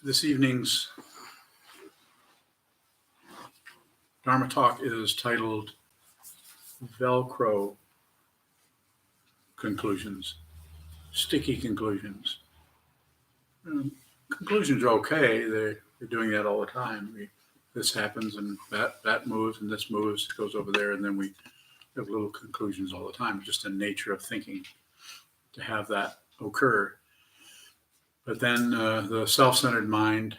This evening's Dharma talk is titled Velcro Conclusions, Sticky Conclusions. Conclusions are okay. They're doing that all the time. This happens and that moves and this moves, goes over there, and then we have little conclusions all the time. Just the nature of thinking to have that occur. But then the self-centered mind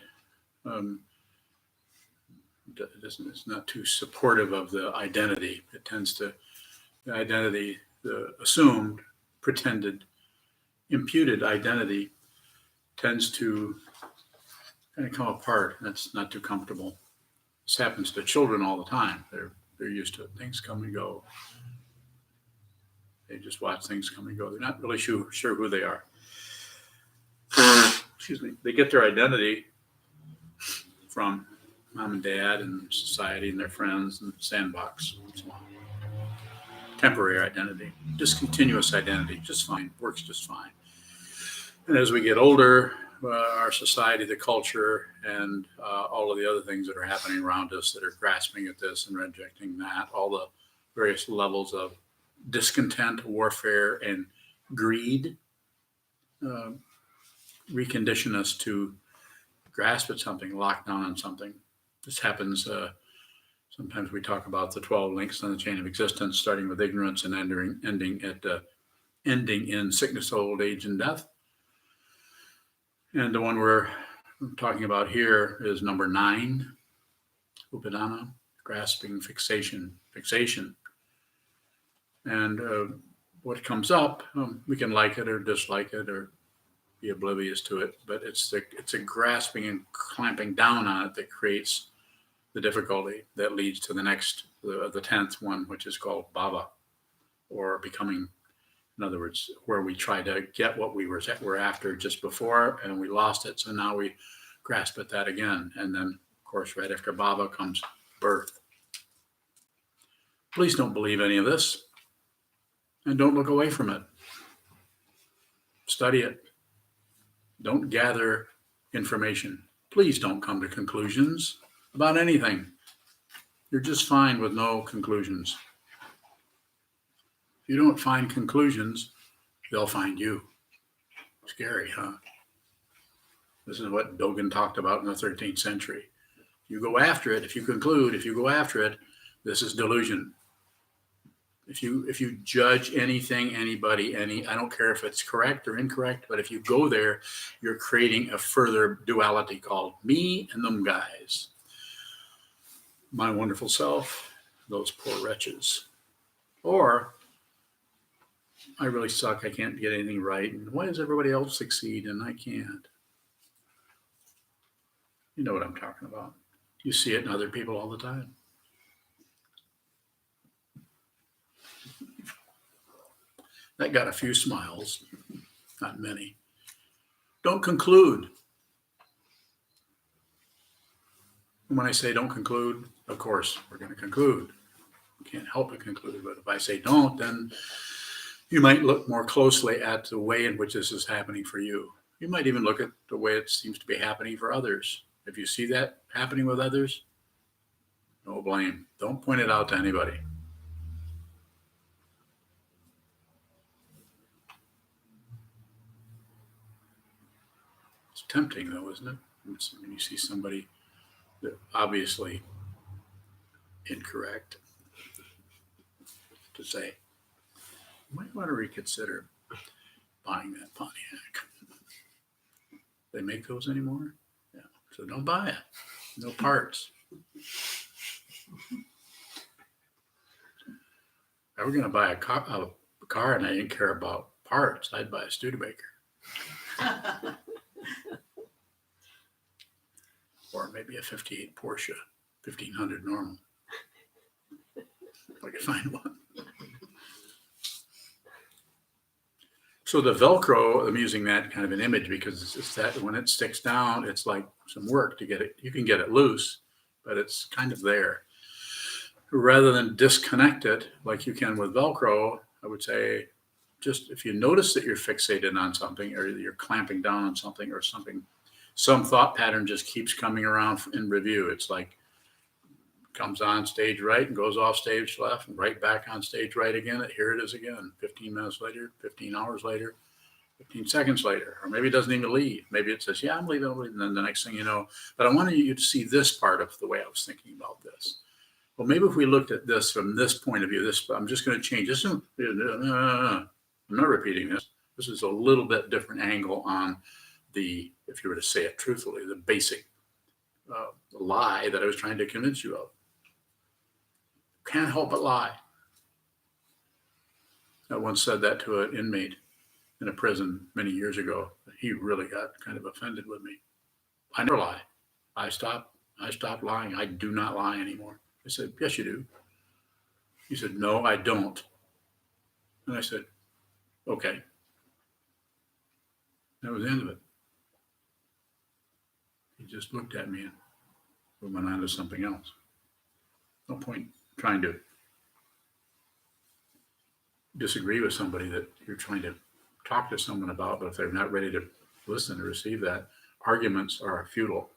it's not too supportive of the identity. It tends to, the identity, the assumed, pretended, imputed identity tends to kind of come apart. That's not too comfortable. This happens to children all the time. They're used to it. Things come and go. They just watch things come and go. They're not really sure who they are. Excuse me. They get their identity from mom and dad and society and their friends and sandbox and so on. Temporary identity, discontinuous identity, just fine, works just fine. And as we get older, our society, the culture, and all of the other things that are happening around us that are grasping at this and rejecting that, all the various levels of discontent, warfare, and greed recondition us to grasp at something, lock down on something. This happens, sometimes we talk about the 12 links on the chain of existence, starting with ignorance and ending in sickness, old age, and death. And the one we're talking about here is number 9, upadana, grasping, fixation. And what comes up, we can like it or dislike it or be oblivious to it, but it's a grasping and clamping down on it that creates the difficulty that leads to the next, the 10th one, which is called bhava, or becoming. In other words, where we try to get what we were after just before, and we lost it. So now we grasp at that again. And then, of course, right after bhava comes birth. Please don't believe any of this, and don't look away from it. Study it. Don't gather information. Please don't come to conclusions about anything. You're just fine with no conclusions. If you don't find conclusions, they'll find you. Scary, huh? This is what Dogen talked about in the 13th century. You go after it. If you conclude, if you go after it, this is delusion. If you judge anything, anybody, I don't care if it's correct or incorrect, but if you go there, you're creating a further duality called me and them guys. My wonderful self, those poor wretches. Or I really suck. I can't get anything right. And why does everybody else succeed and I can't? You know what I'm talking about. You see it in other people all the time. That got a few smiles, not many. Don't conclude. And when I say don't conclude, of course, we're going to conclude. We can't help but conclude. But if I say don't, then you might look more closely at the way in which this is happening for you. You might even look at the way it seems to be happening for others. If you see that happening with others, no blame. Don't point it out to anybody. It's tempting, though, isn't it? When you see somebody that obviously incorrect, to say, you might want to reconsider buying that Pontiac. They make those anymore? Yeah. So don't buy it. No parts. If I were going to buy a car and I didn't care about parts, I'd buy a Studebaker. Or maybe a 58 Porsche, 1500 normal. If I could find one. So the Velcro, I'm using that kind of an image because it's that when it sticks down, it's like some work to get it. You can get it loose, but it's kind of there. Rather than disconnect it like you can with Velcro, I would say just if you notice that you're fixated on something or you're clamping down on something or something some thought pattern just keeps coming around in review. It's like comes on stage right and goes off stage left and right back on stage right again. Here it is again, 15 minutes later, 15 hours later, 15 seconds later, or maybe it doesn't even leave. Maybe it says, yeah, I'm leaving. And then the next thing you know, but I wanted you to see this part of the way I was thinking about this. Well, maybe if we looked at this from this point of view, I'm just going to change this. I'm not repeating this. This is a little bit different angle on the, if you were to say it truthfully, the basic lie that I was trying to convince you of. Can't help but lie. I once said that to an inmate in a prison many years ago. He really got kind of offended with me. I never lie. I stopped lying. I do not lie anymore. I said, yes, you do. He said, no, I don't. And I said, okay. That was the end of it. He just looked at me and we went on to something else. No point trying to disagree with somebody that you're trying to talk to someone about, but if they're not ready to listen or receive that, arguments are futile.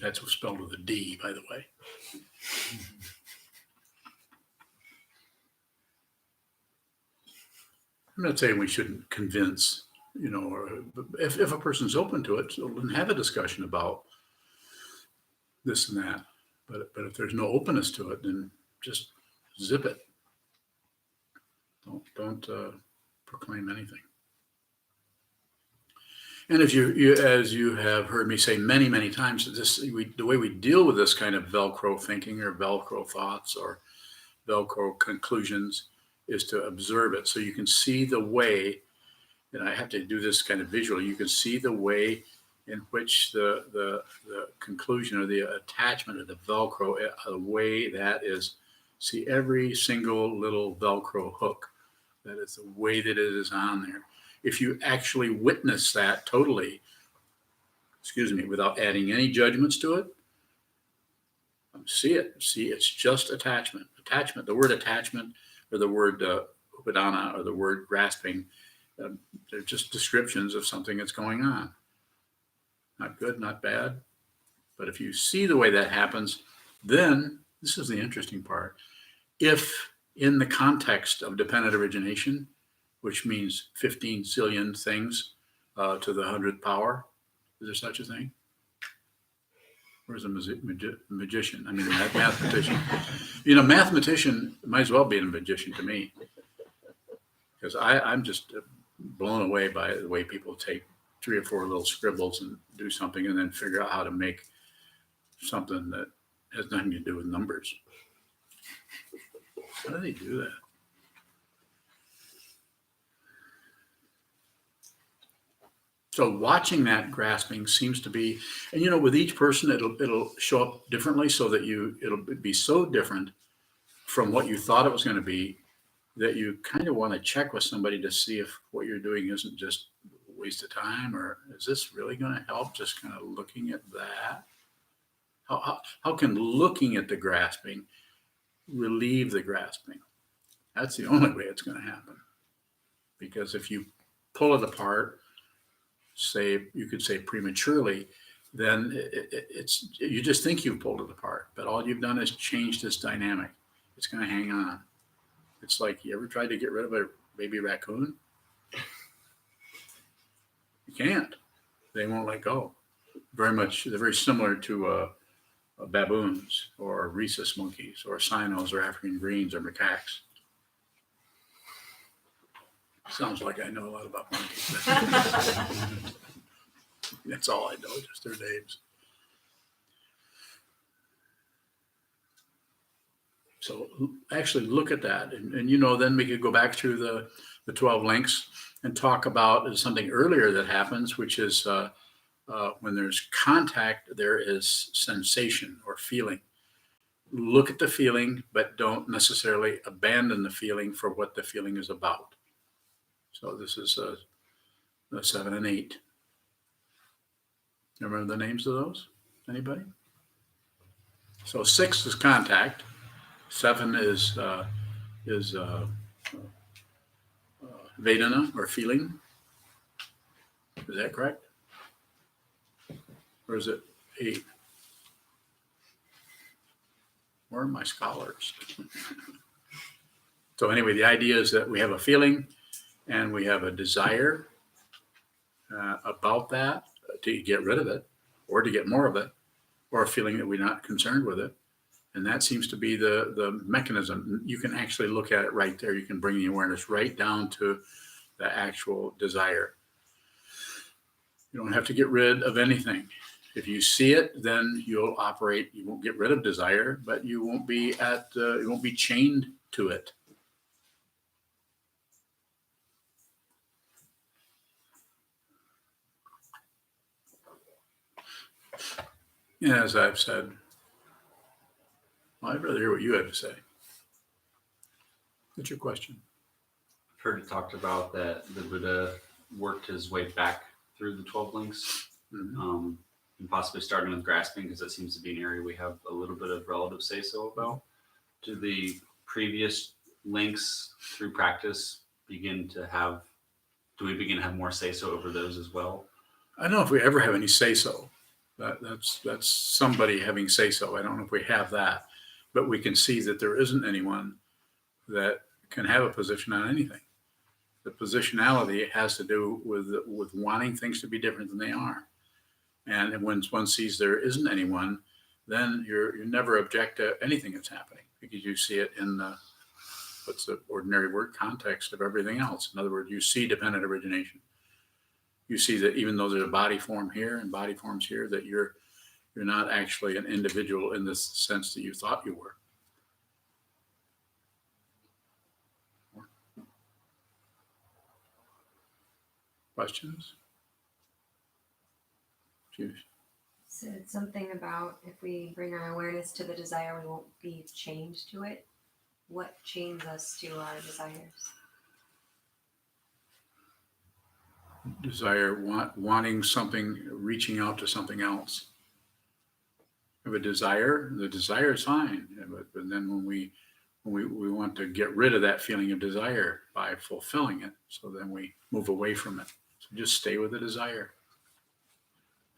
That's what's spelled with a D, by the way. I'm not saying we shouldn't convince, or if a person's open to it, so then have a discussion about this and that. But if there's no openness to it, then just zip it. Don't proclaim anything. And if you, as you have heard me say many, many times, the way we deal with this kind of Velcro thinking or Velcro thoughts or Velcro conclusions is to observe it. So you can see the way, and I have to do this kind of visually, you can see the way in which the conclusion or the attachment of the Velcro, the way that is, see every single little Velcro hook, that is the way that it is on there. If you actually witness that totally, without adding any judgments to it, see it. See, it's just attachment. Attachment, the word attachment or the word upadana or the word grasping, they're just descriptions of something that's going on. Not good, not bad. But if you see the way that happens, then this is the interesting part. If in the context of dependent origination, which means 15 zillion things to the 100th power, is there such a thing? Where's a magician? I mean, a mathematician. Mathematician might as well be a magician to me, because I'm just blown away by the way people take 3 or 4 little scribbles and do something and then figure out how to make something that has nothing to do with numbers. How do they do that? So watching that grasping seems to be, and with each person it'll show up differently, so that it'll be so different from what you thought it was going to be that you kind of want to check with somebody to see if what you're doing isn't just a waste of time, or is this really going to help? Just kind of looking at that. How can looking at the grasping relieve the grasping? That's the only way it's going to happen. Because if you pull it apart, you could say prematurely, then it's you just think you've pulled it apart, but all you've done is changed this dynamic. It's going to hang on. It's like, you ever tried to get rid of a baby raccoon? You can't. They won't let go. They're very similar to baboons or rhesus monkeys or cynos or African greens or macaques. Sounds like I know a lot about monkeys. That's all I know, just their names. So actually look at that. And then we could go back through the 12 links and talk about something earlier that happens, which is when there's contact, there is sensation or feeling. Look at the feeling, but don't necessarily abandon the feeling for what the feeling is about. So this is 7 and 8. Remember the names of those? Anybody? So 6 is contact. 7 is Vedana or feeling. Is that correct? Or is it 8? Where are my scholars? So anyway, the idea is that we have a feeling and we have a desire about that to get rid of it or to get more of it, or a feeling that we're not concerned with it. And that seems to be the mechanism. You can actually look at it right there. You can bring the awareness right down to the actual desire. You don't have to get rid of anything. If you see it, then you'll operate. You won't get rid of desire, but you won't be you won't be chained to it. As I've said, well, I'd rather hear what you have to say. What's your question? I've heard it talked about that the Buddha worked his way back through the 12 links, and possibly starting with grasping, because that seems to be an area we have a little bit of relative say-so about. Do the previous links through practice do we begin to have more say-so over those as well? I don't know if we ever have any say-so. That's somebody having say-so. I don't know if we have that, but we can see that there isn't anyone that can have a position on anything. The positionality has to do with wanting things to be different than they are. And when one sees there isn't anyone, then you never object to anything that's happening, because you see it in what's the ordinary word, context of everything else. In other words, you see dependent origination. You see that even though there's a body form here and body forms here, that you're not actually an individual in this sense that you thought you were. Questions? Choose. Said something about if we bring our awareness to the desire, we won't be chained to it. What chains us to our desires? Desire, wanting something, reaching out to something else. Have a desire, the desire is fine, but then when we want to get rid of that feeling of desire by fulfilling it, so then we move away from it. So just stay with the desire.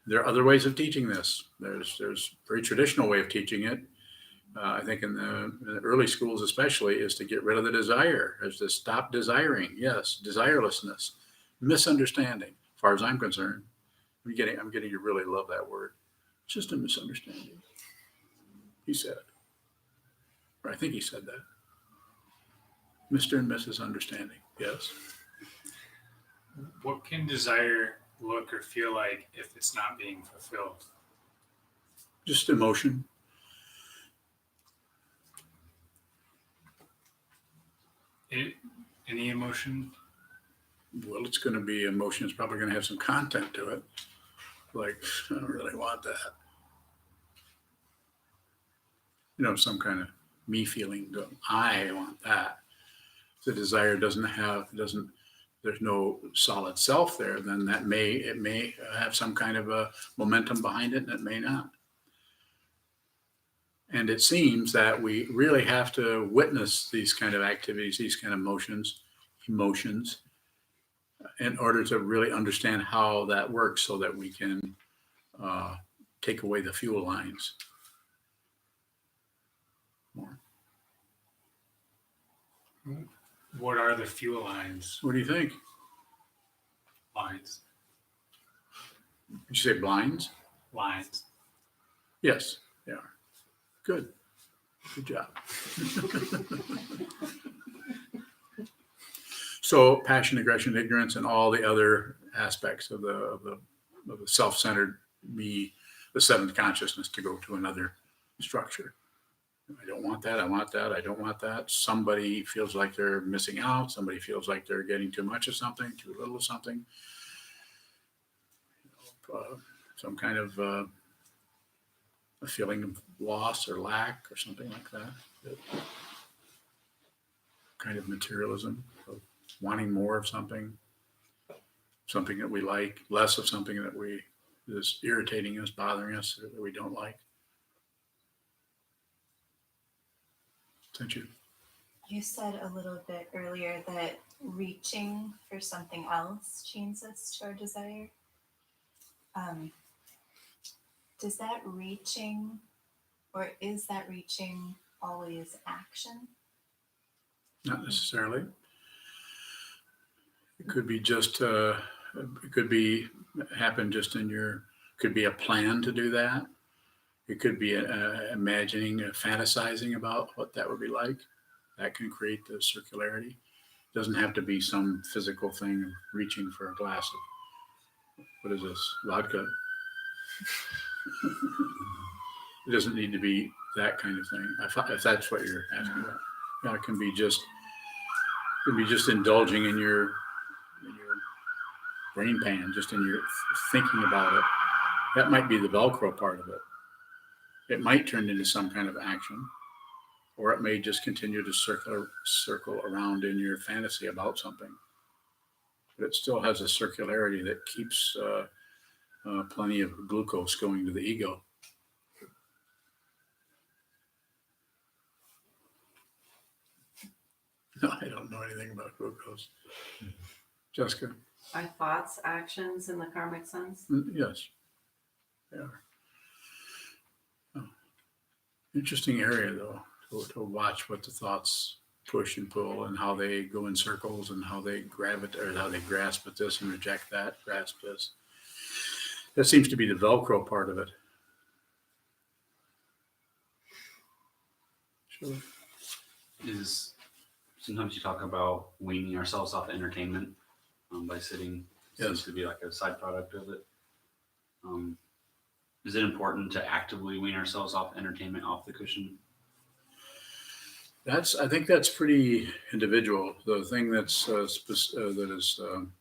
There are other ways of teaching this. There's a very traditional way of teaching it. I think in the early schools especially, is to get rid of the desire, is to stop desiring. Yes, desirelessness, misunderstanding. As far as I'm concerned, I'm getting to really love that word. It's just a misunderstanding. He said, or I think he said that. Mr. and Mrs. Understanding. Yes. What can desire look or feel like if it's not being fulfilled? Just emotion. Any emotion? Well, it's going to be emotion. It's probably going to have some content to it. Like, I don't really want that. Some kind of me feeling. I want that. The desire there's no solid self there, then it may have some kind of a momentum behind it, and it may not. And it seems that we really have to witness these kind of activities, these kind of emotions, in order to really understand how that works, so that we can take away the fuel lines. More. What are the fuel lines? What do you think? Lines. Did you say blinds? Lines. Yes, they are. Good job. So passion, aggression, ignorance, and all the other aspects of the self-centered me, the seventh consciousness, to go to another structure. I don't want that. I want that. I don't want that. Somebody feels like they're missing out. Somebody feels like they're getting too much of something, too little of something. Some kind of a feeling of loss or lack or something like that. Kind of materialism, of wanting more of something that we like, less of something that is irritating us, bothering us, that we don't like. Thank you. You said a little bit earlier that reaching for something else chains us to our desire. Does that reaching, or is that reaching always action? Not necessarily. It could be just, it could be happen just in your, could be a plan to do that. It could be imagining, fantasizing about what that would be like. That can create the circularity. It doesn't have to be some physical thing of reaching for a glass of, what is this, vodka. It doesn't need to be that kind of thing. If that's what you're asking about. Yeah, it can be just indulging in your brain pan, just in your thinking about it. That might be the Velcro part of it. It might turn into some kind of action, or it may just continue to circle around in your fantasy about something. But it still has a circularity that keeps plenty of glucose going to the ego. No, I don't know anything about glucose. Jessica? Are thoughts actions in the karmic sense? Yes, they are. Oh. Interesting area, though, to watch what the thoughts push and pull and how they go in circles and how they gravitate or how they grasp at this and reject that, grasp this. That seems to be the Velcro part of it. Sure. Is sometimes you talk about weaning ourselves off entertainment by sitting. Seems Yes. to be like a side product of it. Is it important to actively wean ourselves off entertainment, off the cushion? I think that's pretty individual. The thing that's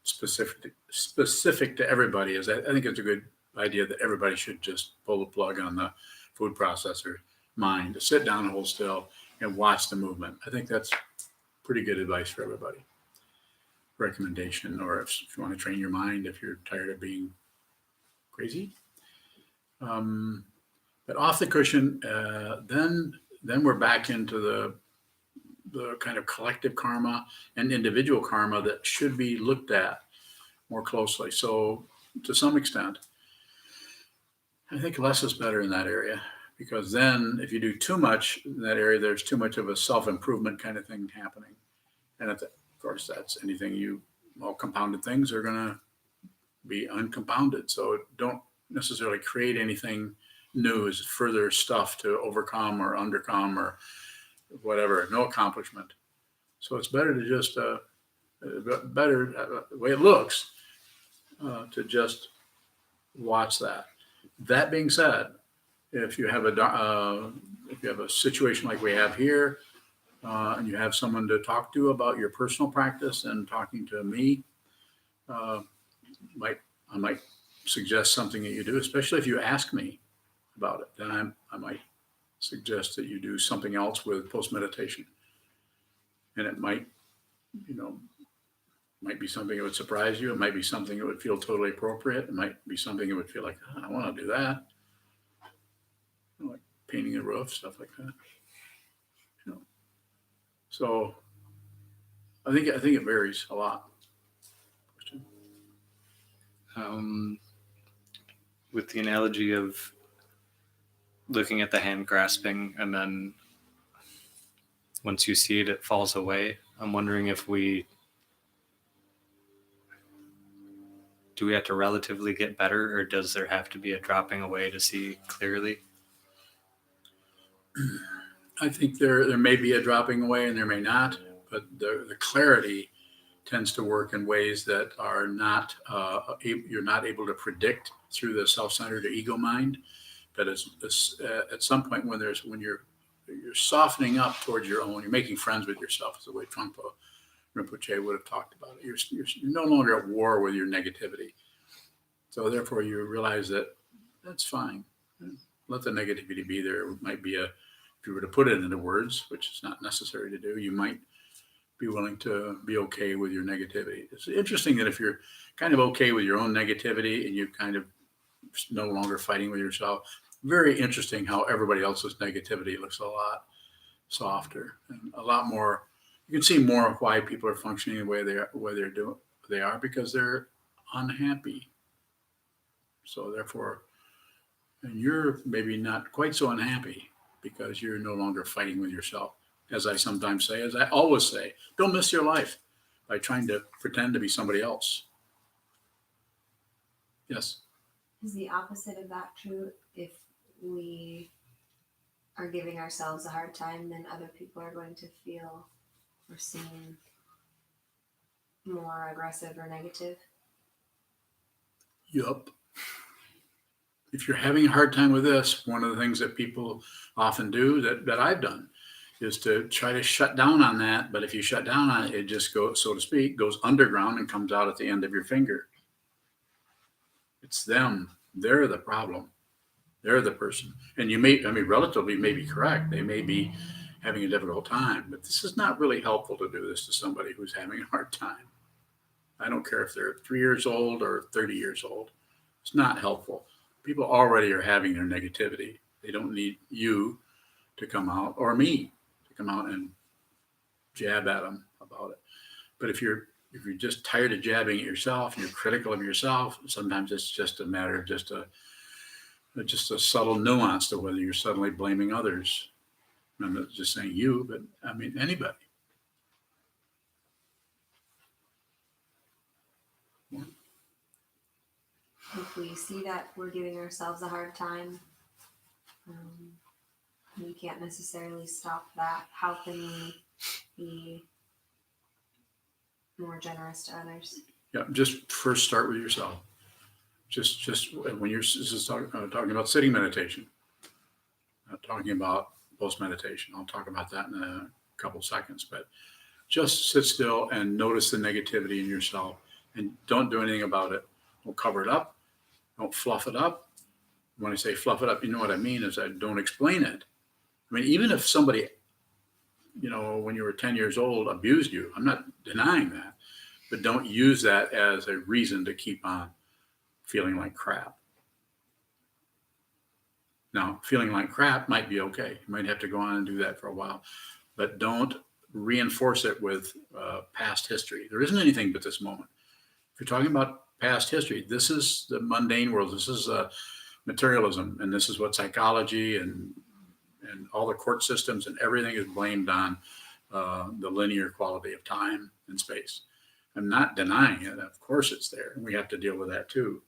specific to everybody is I think it's a good idea that everybody should just pull the plug on the food processor mind, to sit down and hold still and watch the movement. I think that's pretty good advice for everybody. Recommendation, or if you want to train your mind, if you're tired of being crazy. But off the cushion, then we're back into the kind of collective karma and individual karma that should be looked at more closely. So to some extent, I think less is better in that area, because then if you do too much in that area, there's too much of a self-improvement kind of thing happening. And of course, that's anything all compounded things are going to be uncompounded. So don't necessarily create anything new as further stuff to overcome or undercome or whatever, no accomplishment. So it's better to just, the way it looks, to just watch that. That being said, if you have a situation like we have here, and you have someone to talk to about your personal practice and talking to me, I might suggest something that you do, especially if you ask me about it. Then I might suggest that you do something else with post meditation, and it might be something that would surprise you. It might be something that would feel totally appropriate. It might be something that would feel like, I want to do that, like painting a roof, stuff like that. So I think it varies a lot. With the analogy of looking at the hand grasping, and then once you see it, it falls away. I'm wondering if do we have to relatively get better, or does there have to be a dropping away to see clearly? I think there may be a dropping away and there may not, but the clarity tends to work in ways that are not, you're not able to predict through the self-centered ego mind. But at some point when you're softening up towards your own, you're making friends with yourself, is the way Trungpa Rinpoche would have talked about it. You're no longer at war with your negativity. So therefore you realize that that's fine. Let the negativity be there. It might be if you were to put it into words, which is not necessary to do, you might be willing to be okay with your negativity. It's interesting that if you're kind of okay with your own negativity and you kind of no longer fighting with yourself, very interesting how everybody else's negativity looks a lot softer and a lot more. You can see more of why people are functioning the way they are, because they're unhappy. So therefore, and you're maybe not quite so unhappy because you're no longer fighting with yourself. As I sometimes say, as I always say, don't miss your life by trying to pretend to be somebody else. Yes. Is the opposite of that true? If we are giving ourselves a hard time, then other people are going to feel or seem more aggressive or negative? Yup. If you're having a hard time with this, one of the things that people often do that I've done is to try to shut down on that. But if you shut down on it, it just goes, so to speak, goes underground and comes out at the end of your finger. It's them. They're the problem. They're the person. And you may, I mean, relatively may be correct. They may be having a difficult time, but this is not really helpful to do this to somebody who's having a hard time. I don't care if they're 3 years old or 30 years old. It's not helpful. People already are having their negativity. They don't need you to come out or me to come out and jab at them about it. But if you're just tired of jabbing at yourself and you're critical of yourself, sometimes it's just a matter of just a subtle nuance to whether you're suddenly blaming others. I'm not just saying you, but I mean anybody. If we see that we're giving ourselves a hard time, we can't necessarily stop that. How can we be more generous to others? Yeah, just first start with yourself. Just when you're talking about sitting meditation, not talking about post meditation. I'll talk about that in a couple seconds, but just sit still and notice the negativity in yourself and don't do anything about it. Don't cover it up. Don't fluff it up. When I say fluff it up, you know what I mean is I don't explain it. I mean, even if somebody, when you were 10 years old, abused you, I'm not denying that, but don't use that as a reason to keep on feeling like crap. Now, feeling like crap might be okay. You might have to go on and do that for a while, but don't reinforce it with past history. There isn't anything but this moment. If you're talking about past history, this is the mundane world. This is materialism, and this is what psychology and all the court systems and everything is blamed on the linear quality of time and space. I'm not denying it. Of course it's there, and we have to deal with that too.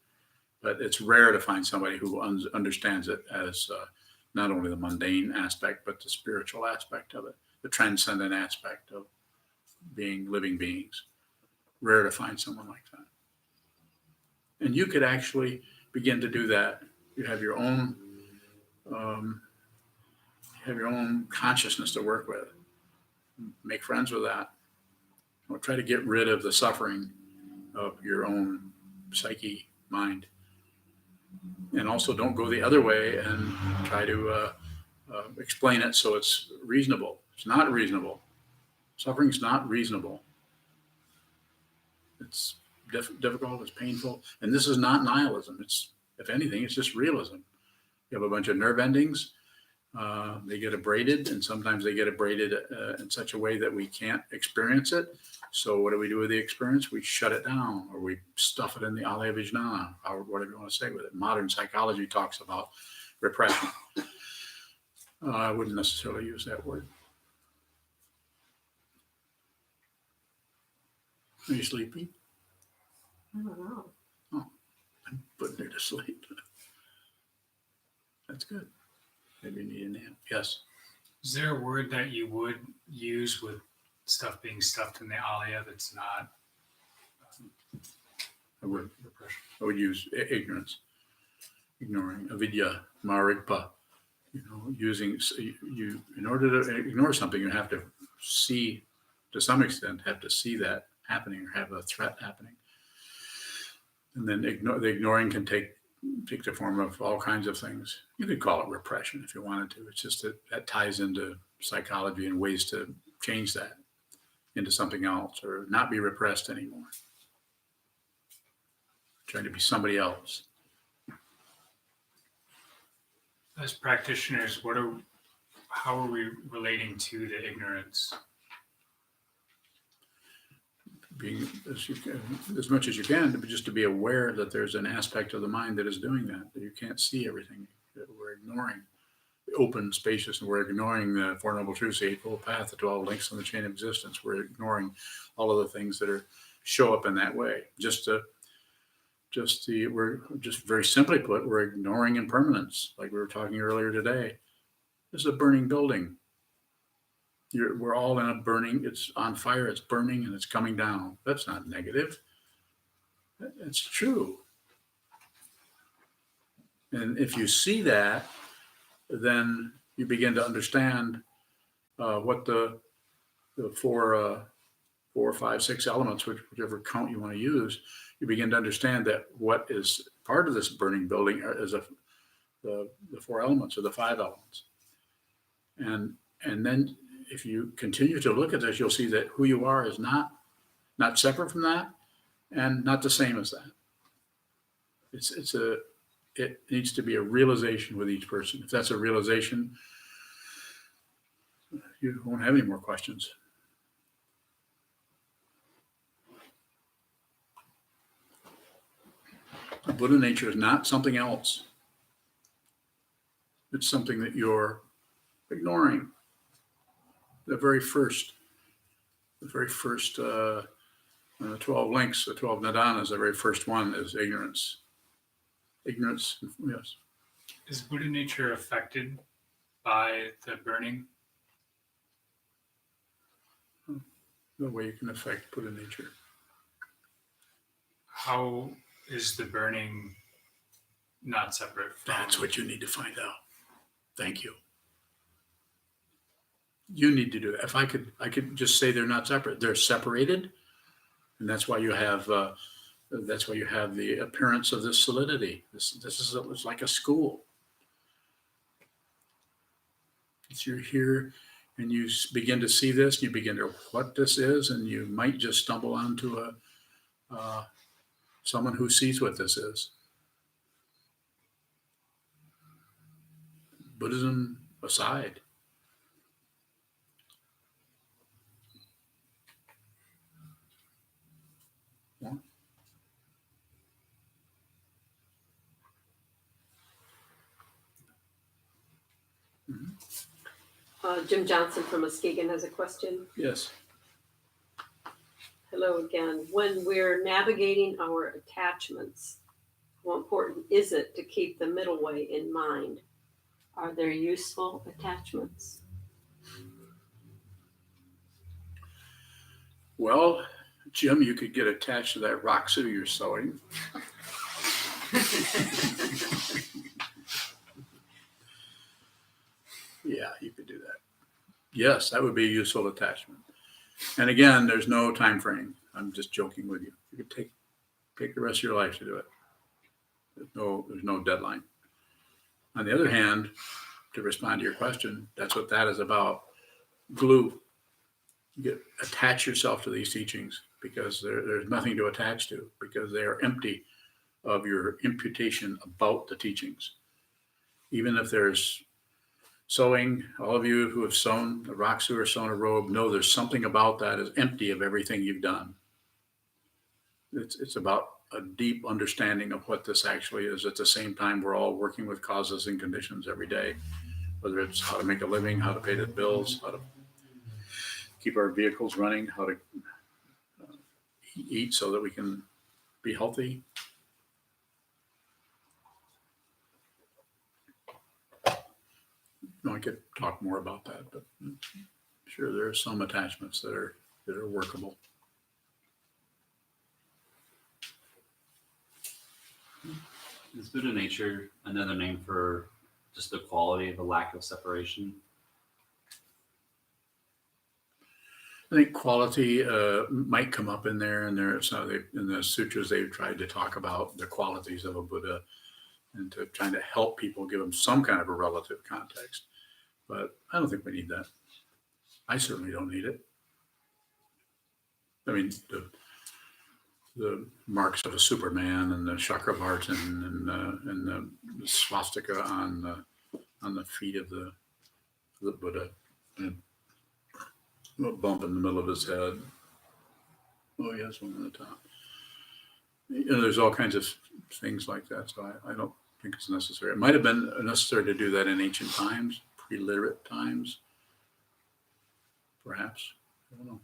But it's rare to find somebody who understands it as not only the mundane aspect, but the spiritual aspect of it, the transcendent aspect of being living beings. Rare to find someone like that. And you could actually begin to do that. You have your own consciousness to work with. Make friends with that. Or try to get rid of the suffering of your own psyche, mind. And also don't go the other way and try to explain it so it's reasonable. It's not reasonable. Suffering is not reasonable. It's difficult, it's painful. And this is not nihilism. It's, if anything, it's just realism. You have a bunch of nerve endings. They get abraded, and sometimes they get abraded in such a way that we can't experience it. So what do we do with the experience? We shut it down, or we stuff it in the alaya vijnana, or whatever you want to say with it. Modern psychology talks about repression. I wouldn't necessarily use that word. Are you sleepy? I don't know. I'm putting her to sleep. That's good. Maybe you need a nap. Yes. Is there a word that you would use with stuff being stuffed in the alaya that's not I would repression? use ignorance, ignoring, avidya, marigpa. Using you in order to ignore something, you have to see, to some extent, have to see that happening or have a threat happening. And then the ignoring can take the form of all kinds of things. You could call it repression if you wanted to. It's just that ties into psychology and ways to change that into something else or not be repressed anymore. Trying to be somebody else. As practitioners, how are we relating to the ignorance? being as much as you can, just to be aware that there's an aspect of the mind that is doing that you can't see everything. That we're ignoring the open, spacious, and we're ignoring the Four Noble Truths, the Eightfold Path, the 12 links on the chain of existence. We're ignoring all of the things that show up in that way. We're just very simply put, we're ignoring impermanence, like we were talking earlier today. This is a burning building. We're all in a burning, it's on fire, it's burning, and it's coming down. That's not negative. It's true. And if you see that, then you begin to understand what the four, 5, 6 elements, whichever count you want to use, you begin to understand that what is part of this burning building is the 4 elements or the 5 elements. And then if you continue to look at this, you'll see that who you are is not separate from that and not the same as that. It needs to be a realization with each person. If that's a realization, you won't have any more questions. Buddha nature is not something else. It's something that you're ignoring. The very first 12 links, the 12 nidanas, the very first one is ignorance. Ignorance, yes. Is Buddha nature affected by the burning? The way you can affect Buddha nature. How is the burning not separate from? That's what you need to find out. Thank you. You need to do it. If I could just say they're not separate. They're separated, and that's why you have the appearance of this solidity. It's like a school. If you're here and you begin to see this, you begin to what this is, and you might just stumble onto someone who sees what this is. Buddhism aside. Jim Johnson from Muskegon has a question. Yes. Hello again. When we're navigating our attachments, how important is it to keep the middle way in mind? Are there useful attachments? Well, Jim, you could get attached to that Roxu you're sewing. Yeah, you could do that. Yes, that would be a useful attachment. And again, there's no time frame. I'm just joking with you. You could take the rest of your life to do it. There's no deadline. On the other hand, to respond to your question, that's what that is about. Glue. Attach yourself to these teachings because there's nothing to attach to because they are empty of your imputation about the teachings. Even if there's sewing, all of you who have sewn a Roxu or sewn a robe know there's something about that is empty of everything you've done. It's about a deep understanding of what this actually is. At the same time, we're all working with causes and conditions every day, whether it's how to make a living, how to pay the bills, how to keep our vehicles running, how to eat so that we can be healthy. I could talk more about that, but I'm sure there are some attachments that are workable. Is Buddha nature another name for just the quality of a lack of separation? I think quality might come up in there, and in the sutras they've tried to talk about the qualities of a Buddha and to trying to help people, give them some kind of a relative context. But I don't think we need that. I certainly don't need it. I mean, the marks of a Superman and the Chakravartin and the swastika on the feet of the Buddha, and a bump in the middle of his head. Oh, yes, one on the top. There's all kinds of things like that, so I don't think it's necessary. It might have been necessary to do that in ancient times, pre-literate times, perhaps. I don't know.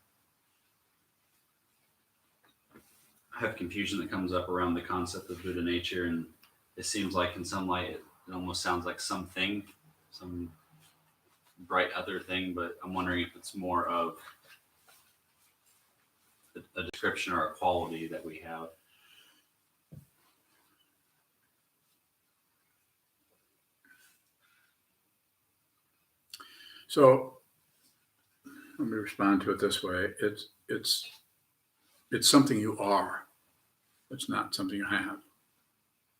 I have confusion that comes up around the concept of Buddha nature, and it seems like in some light it almost sounds like something, some bright other thing, but I'm wondering if it's more of a description or a quality that we have. So let me respond to it this way. It's something you are. It's not something you have.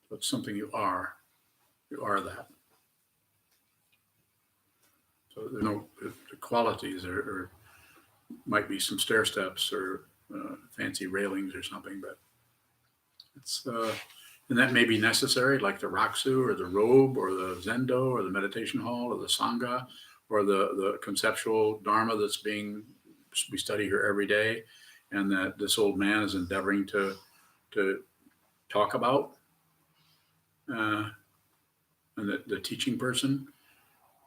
So it's something you are. You are that. So there's no the qualities or might be some stair steps or fancy railings or something, but it's and that may be necessary, like the Raksu or the robe or the Zendo or the meditation hall or the Sangha or the conceptual Dharma that's we study here every day, and that this old man is endeavoring to talk about, and the teaching person,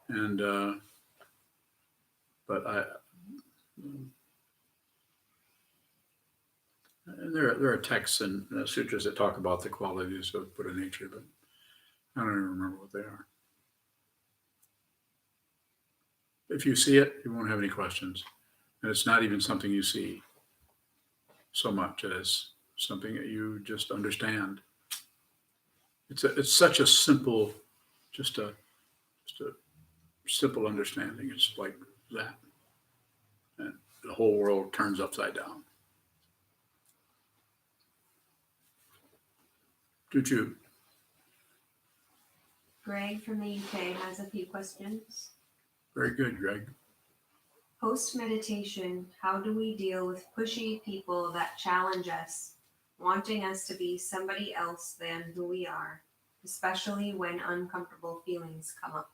and but and there are texts and sutras that talk about the qualities of Buddha nature, but I don't even remember what they are. If you see it, you won't have any questions. And it's not even something you see so much as something that you just understand. It's such a simple, just a simple understanding. It's like that. And the whole world turns upside down. Choo-choo. Greg from the UK has a few questions. Very good, Greg. Post meditation, how do we deal with pushy people that challenge us, wanting us to be somebody else than who we are, especially when uncomfortable feelings come up?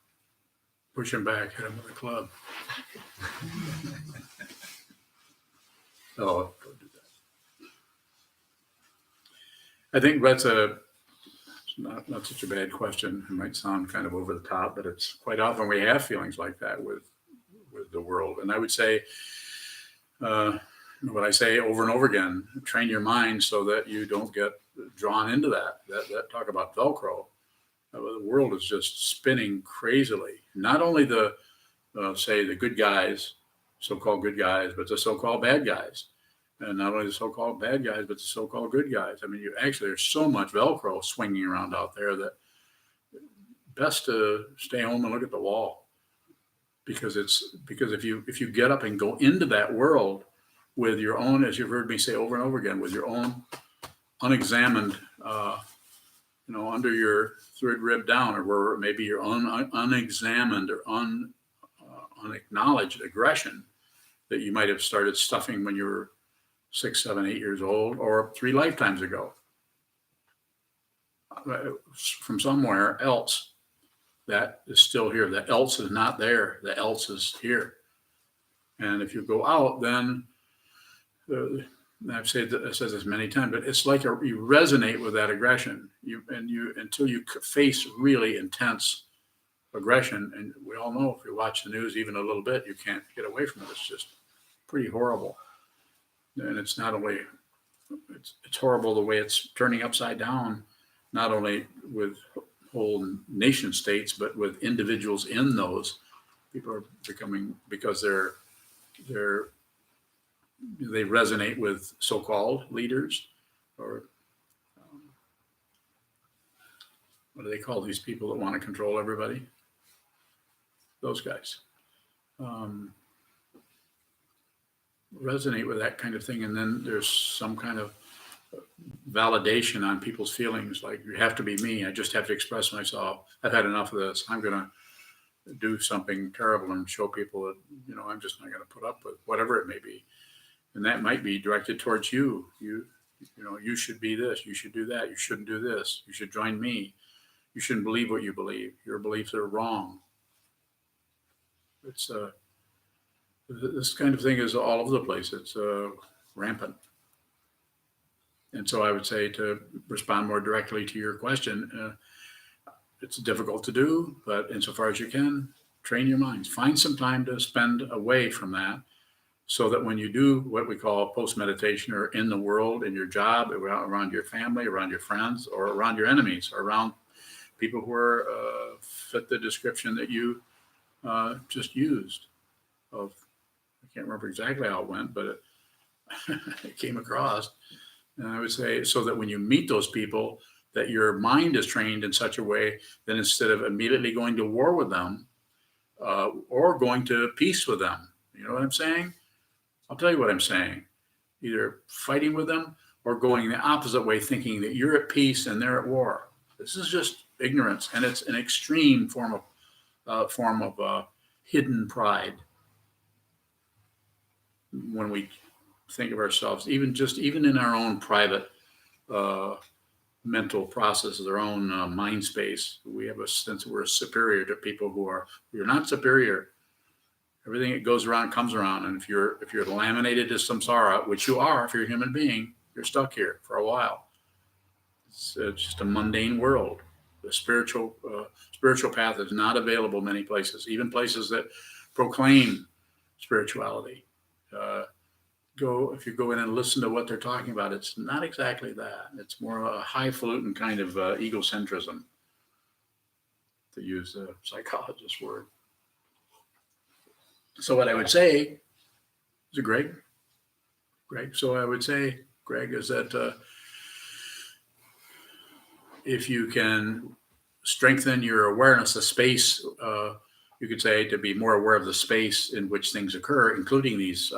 Push him back, hit him with a club. Oh, don't do that. I think that's not such a bad question. It might sound kind of over the top, but it's quite often we have feelings like that with the world. And I would say, what I say over and over again, train your mind so that you don't get drawn into that talk about Velcro. The world is just spinning crazily. Not only say the good guys, so-called good guys, but the so-called bad guys. And not only the so-called bad guys, but the so-called good guys. I mean, there's so much Velcro swinging around out there that best to stay home and look at the wall. Because if you get up and go into that world with your own, as you've heard me say over and over again, with your own unexamined, under your third rib down, or where maybe your own unexamined or unacknowledged aggression that you might have started stuffing when you were 6, 7, 8 years old, or 3 lifetimes ago, from somewhere else. That is still here. The else is not there. The else is here. And if you go out, then I've said this many times, but it's like you resonate with that aggression. Until you face really intense aggression, and we all know if you watch the news even a little bit, you can't get away from it. It's just pretty horrible. And it's not only it's horrible the way it's turning upside down, not only with whole nation states, but with individuals in those. People are becoming, because they resonate with so-called leaders, or what do they call these people that want to control everybody? Those guys. Resonate with that kind of thing, and then there's some kind of validation on people's feelings, like you have to be me, I just have to express myself, I've had enough of this, I'm gonna do something terrible and show people that I'm just not gonna put up with whatever it may be. And that might be directed towards you. You should be this, you should do that, you shouldn't do this, you should join me, you shouldn't believe what you believe, your beliefs are wrong. It's this kind of thing is all over the place. It's rampant. And so I would say, to respond more directly to your question, it's difficult to do, but insofar as you can, train your minds. Find some time to spend away from that, so that when you do what we call post-meditation, or in the world, in your job, around your family, around your friends, or around your enemies, or around people who are fit the description that you just used of, I can't remember exactly how it went, but it came across. And I would say, so that when you meet those people, that your mind is trained in such a way that instead of immediately going to war with them, or going to peace with them, you know what I'm saying? I'll tell you what I'm saying. Either fighting with them, or going the opposite way, thinking that you're at peace and they're at war. This is just ignorance, and it's an extreme form of hidden pride. When we think of ourselves, even in our own private mental processes, our own mind space, we have a sense that we're superior to people who are. You're not superior. Everything that goes around comes around, and if you're laminated to samsara, which you are, if you're a human being, you're stuck here for a while. It's just a mundane world. The spiritual path is not available many places, even places that proclaim spirituality. If you go in and listen to what they're talking about, it's not exactly that. It's more a highfalutin kind of egocentrism, to use a psychologist's word. So what I would say, is it Greg? So I would say, Greg, is that if you can strengthen your awareness of space, you could say, to be more aware of the space in which things occur, including these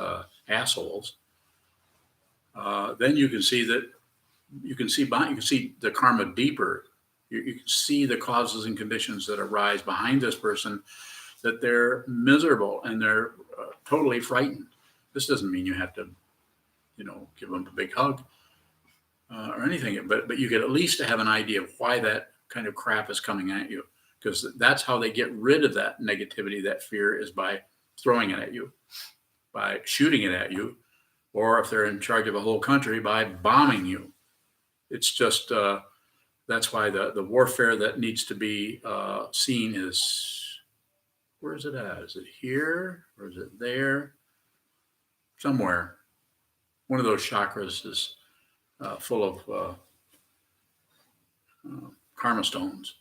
assholes, then you can see the karma deeper. You can see the causes and conditions that arise behind this person, that they're miserable and they're totally frightened. This doesn't mean you have to, give them a big hug or anything, but you get at least to have an idea of why that kind of crap is coming at you, because that's how they get rid of that negativity, that fear, is by throwing it at you, by shooting it at you, or if they're in charge of a whole country, by bombing you. It's just, that's why the warfare that needs to be seen is, where is it at? Is it here or is it there? Somewhere. One of those chakras is full of karma stones.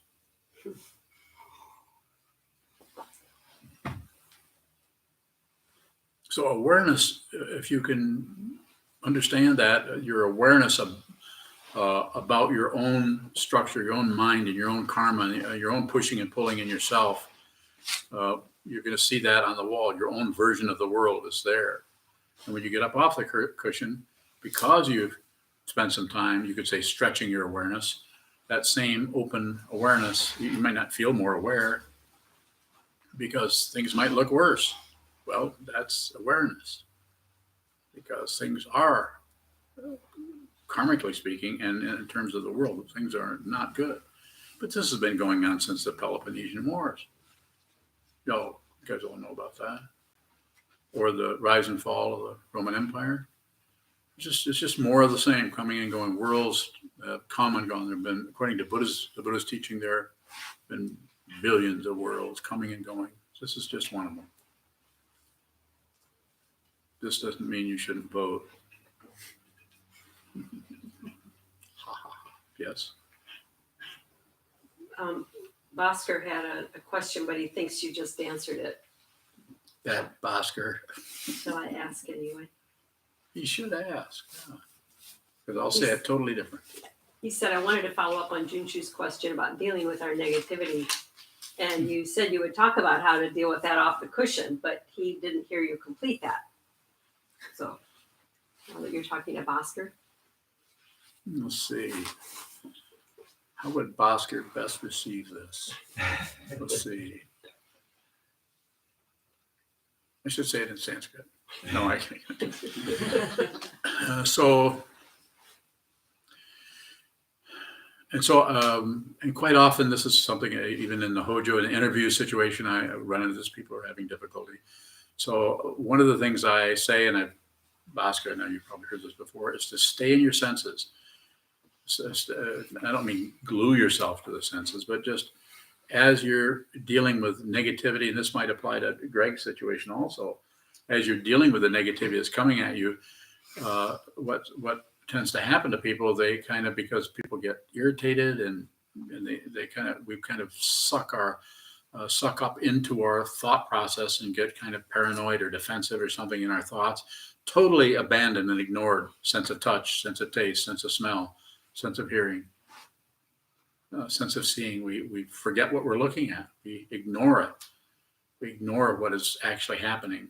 So awareness, if you can understand that, your awareness of about your own structure, your own mind, and your own karma, your own pushing and pulling in yourself, you're going to see that on the wall. Your own version of the world is there. And when you get up off the cushion, because you've spent some time, you could say, stretching your awareness, that same open awareness, you might not feel more aware because things might look worse. Well, that's awareness, because things are, karmically speaking, and in terms of the world, things are not good. But this has been going on since the Peloponnesian Wars. You guys all know about that. Or the rise and fall of the Roman Empire. It's just more of the same, coming and going. Worlds come and gone. There have been, according to the Buddhist teaching, there have been billions of worlds coming and going. This is just one of them. This doesn't mean you shouldn't vote. Yes. Bhaskar had a question, but he thinks you just answered it. That Bhaskar. So I ask anyway. You should ask. Because I'll say it totally different. He said, I wanted to follow up on Junshu's question about dealing with our negativity. And you said you would talk about how to deal with that off the cushion, but he didn't hear you complete that. So now that you're talking to Bhaskar. Let's see. How would Bhaskar best receive this? Let's see. I should say it in Sanskrit. No, I can't. And quite often, this is something, even in the Hojo, in an interview situation, I run into this, people are having difficulty. So one of the things I say, and Bhaskar, I know you've probably heard this before, is to stay in your senses. I don't mean glue yourself to the senses, but just as you're dealing with negativity, and this might apply to Greg's situation also, as you're dealing with the negativity that's coming at you, what tends to happen to people, they kind of, because people get irritated and we kind of suck up into our thought process and get kind of paranoid or defensive or something in our thoughts, totally abandon and ignored sense of touch, sense of taste, sense of smell, sense of hearing, sense of seeing. We forget what we're looking at. We ignore it. We ignore what is actually happening.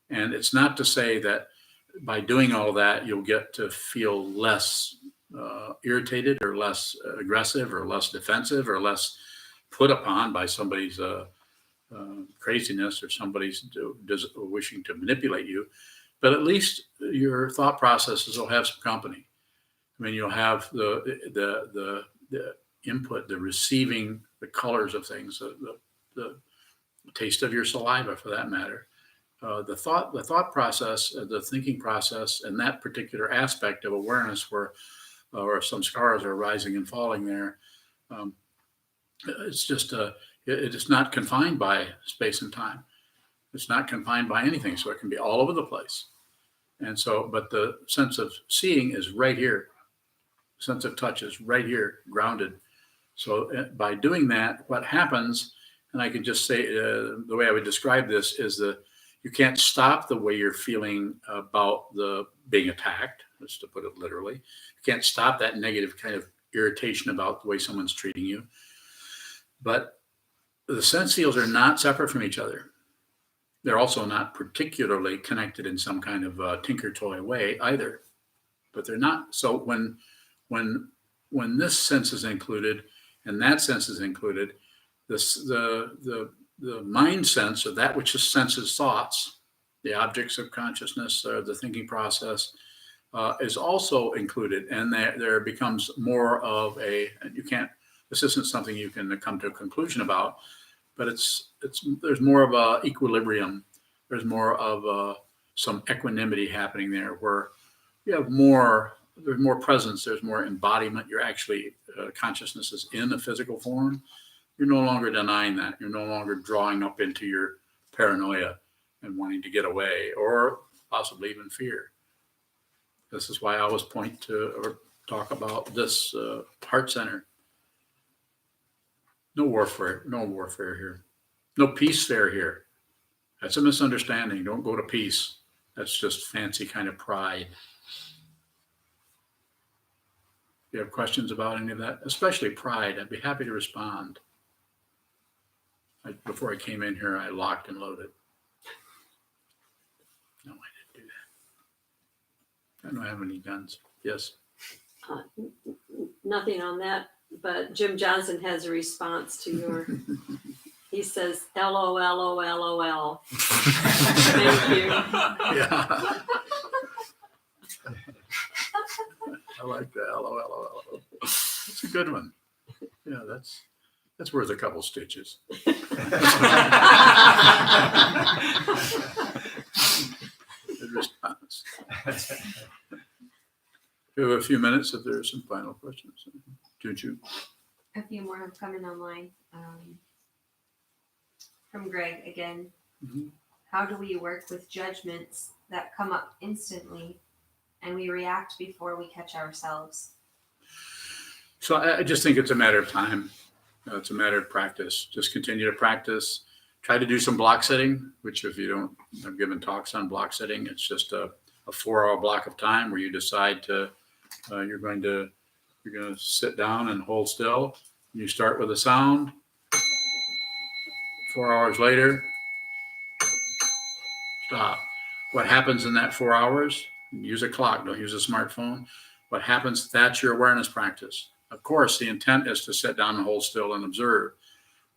And it's not to say that by doing all that, you'll get to feel less irritated or less aggressive or less defensive or less put upon by somebody's craziness or somebody's wishing to manipulate you. But at least your thought processes will have some company. I mean, you'll have the input, the receiving, the colors of things, the taste of your saliva, for that matter. The thought process, the thinking process, and that particular aspect of awareness, where some scars are rising and falling there, it's just it is not confined by space and time. It's not confined by anything, so it can be all over the place. And so, but the sense of seeing is right here. Sense of touch is right here, grounded. So by doing that, what happens, and I can just say the way I would describe this is that you can't stop the way you're feeling about the being attacked, just to put it literally. You can't stop that negative kind of irritation about the way someone's treating you. But the sense fields are not separate from each other. They're also not particularly connected in some kind of tinker toy way either. But they're not. So when this sense is included and that sense is included, the mind sense, or that which senses thoughts, the objects of consciousness, the thinking process, is also included, and there becomes more of this isn't something you can come to a conclusion about, but there's more of a equilibrium. There's more of some equanimity happening there, where you have there's more presence, there's more embodiment. You're actually consciousness is in a physical form. You're no longer denying that. You're no longer drawing up into your paranoia and wanting to get away, or possibly even fear. This is why I always point to or talk about this heart center. No warfare here. No peace fair here. That's a misunderstanding. Don't go to peace. That's just fancy kind of pride. If you have questions about any of that, especially pride, I'd be happy to respond. Before I came in here, I locked and loaded. No, I didn't do that. I don't have any guns. Yes. Nothing on that, but Jim Johnson has a response to your. He says, LOL. Thank you. Yeah. I like that. LOL. That's a good one. Yeah, that's worth a couple stitches. Good response. We have a few minutes if there are some final questions. Juju. A few more have come in online. From Greg again. Mhm. How do we work with judgments that come up instantly and we react before we catch ourselves? So I just think it's a matter of time. It's a matter of practice. Just continue to practice. Try to do some block setting, which if you don't, I've given talks on block setting. It's just a 4-hour block of time where you decide to, you're going to sit down and hold still. You start with a sound. 4 hours later, stop. What happens in that 4 hours? Use a clock, don't use a smartphone. What happens, that's your awareness practice. Of course, the intent is to sit down and hold still and observe,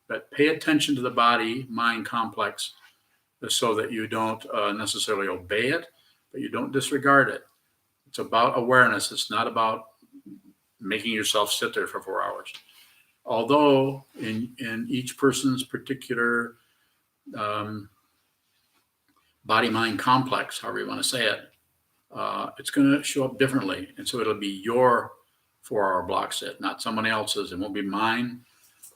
but pay attention to the body-mind complex so that you don't necessarily obey it, but you don't disregard it. It's about awareness. It's not about making yourself sit there for 4 hours. Although in each person's particular body-mind complex, however you want to say it, it's going to show up differently. And so it'll be your 4-hour block set, not someone else's. It won't be mine.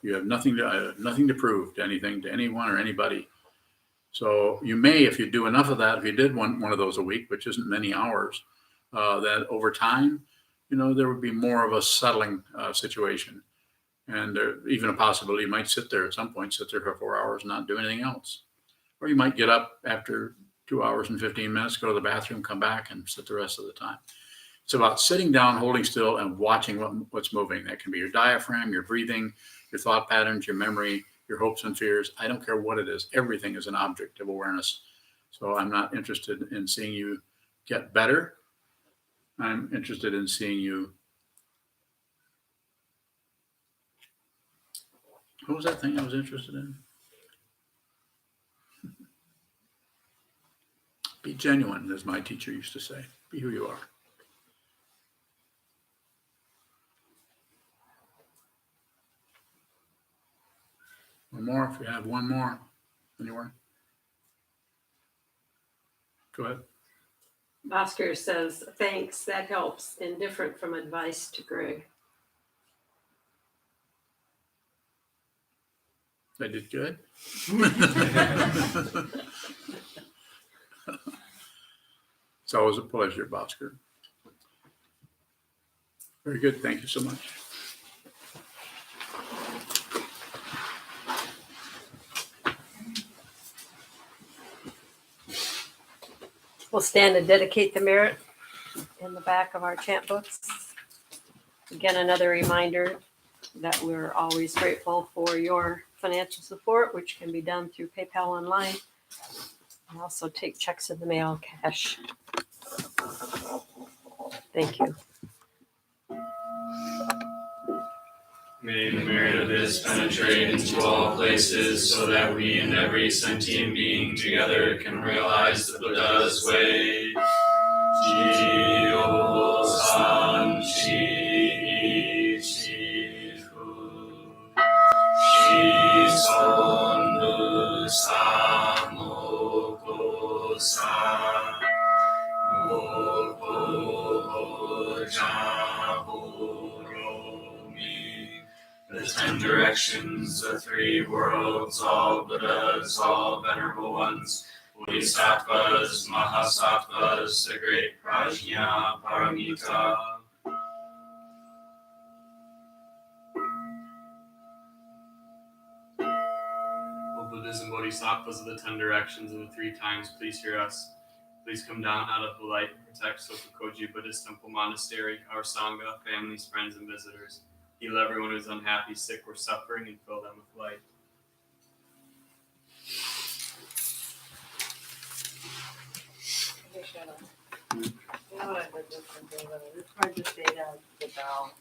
You have nothing to prove to anything, to anyone or anybody. So you may, if you do enough of that, if you did one of those a week, which isn't many hours, that over time, there would be more of a settling situation. And even a possibility you might sit there at some point, sit there for 4 hours and not do anything else. Or you might get up after 2 hours and 15 minutes, go to the bathroom, come back and sit the rest of the time. It's about sitting down, holding still, and watching what's moving. That can be your diaphragm, your breathing, your thought patterns, your memory, your hopes and fears. I don't care what it is. Everything is an object of awareness. So I'm not interested in seeing you get better. I'm interested in seeing you. What was that thing I was interested in? Be genuine, as my teacher used to say. Be who you are. One more, if you have one more. Anywhere? Go ahead. Oscar says, thanks, that helps. Indifferent from advice to Greg. I did good. It's always a pleasure, Bhaskar. Very good. Thank you so much. We'll stand and dedicate the merit in the back of our chant books. Again, another reminder that we're always grateful for your financial support, which can be done through PayPal online. And also take checks in the mail, cash. Thank you. May the merit of this penetrate into all places, so that we and every sentient being together can realize the Buddha's way. Ji-o san chi chi-fu. Shi-son bu sa mo-ko sa. Mo-ko ja-bu-ro-mi. The 10 directions, the 3 worlds, all Buddhas, all venerable ones, Bodhisattvas, Mahasattvas, the great Prajna Paramita. O Buddhas and Bodhisattvas of the 10 directions and the 3 times, please hear us. Please come down out of the light and protect Sokokoji Buddhist Temple Monastery, our Sangha, families, friends, and visitors. Heal everyone who's unhappy, sick, or suffering, and fill them with light. You know what I did differently, but I just tried to stay down the bell.